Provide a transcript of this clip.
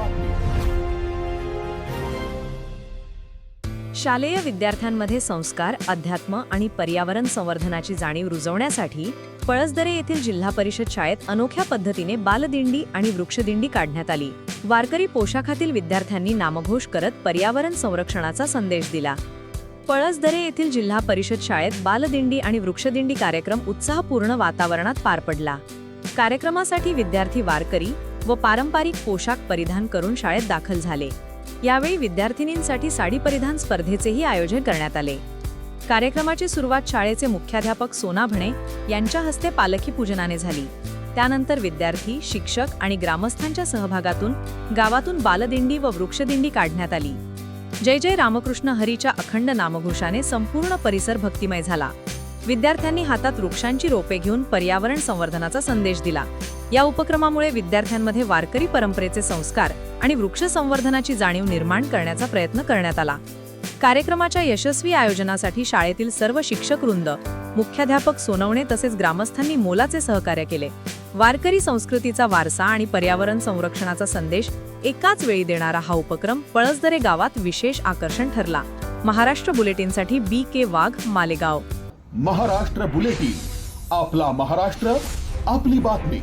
बातमी. शालेय विद्यार्थ्यांमध्ये संस्कार, अध्यात्म आणि पर्यावरण संवर्धनाची जाणीव रुजवण्यासाठी पळसदरे येथील जिल्हा परिषद शाळेत अनोख्या पद्धतीने बालदिंडी आणि वृक्षदिंडी काढण्यात आली. वारकरी पोशाखातील विद्यार्थ्यांनी नामघोष करत पर्यावरण संरक्षणाचा संदेश दिला. पळसदरे येथील जिल्हा परिषद शाळेत बालदिंडी आणि वृक्षदिंडी कार्यक्रम उत्साहपूर्ण वातावरणात पार पडला. कार्यक्रमासाठी विद्यार्थी वारकरी व पारंपरिक पोशाख परिधान करून शाळेत दाखल झाले. यावेळी विद्यार्थिनींसाठी साडी परिधान स्पर्धेचेही आयोजन करण्यात आले. कार्यक्रमाची सुरुवात शाळेचे मुख्याध्यापक सोना भणे यांच्या हस्ते पालखी पूजनाने झाली. त्यानंतर विद्यार्थी, शिक्षक आणि ग्रामस्थांच्या सहभागातून गावातून बालदिंडी व वृक्षदिंडी काढण्यात आली. जय जय रामकृष्ण हरीच्या अखंड नामघोषाने संपूर्ण परिसर भक्तिमय झाला. विद्यार्थ्यांनी हातात वृक्षांची रोपे घेऊन पर्यावरण संवर्धनाचा संदेश दिला. या उपक्रमामुळे विद्यार्थ्यांमध्ये वारकरी परंपरेचे संस्कार आणि वृक्ष संवर्धनाची जाणीव निर्माण करण्याचा प्रयत्न करण्यात आला. कार्यक्रमाच्या यशस्वी आयोजनासाठी शाळेतील सर्व शिक्षक वृंद, मुख्याध्यापक सोनवणे तसेच ग्रामस्थांनी मोलाचे सहकार्य केले. वारकरी संस्कृतीचा वारसा आणि पर्यावरण संरक्षणाचा संदेश एकाच वेळी देणारा हा उपक्रम पळसदरे गावात विशेष आकर्षण ठरला. महाराष्ट्र बुलेटिनसाठी BK वाघ, मालेगाव. महाराष्ट्र बुलेटिन, आपला महाराष्ट्र, आपली बातमी.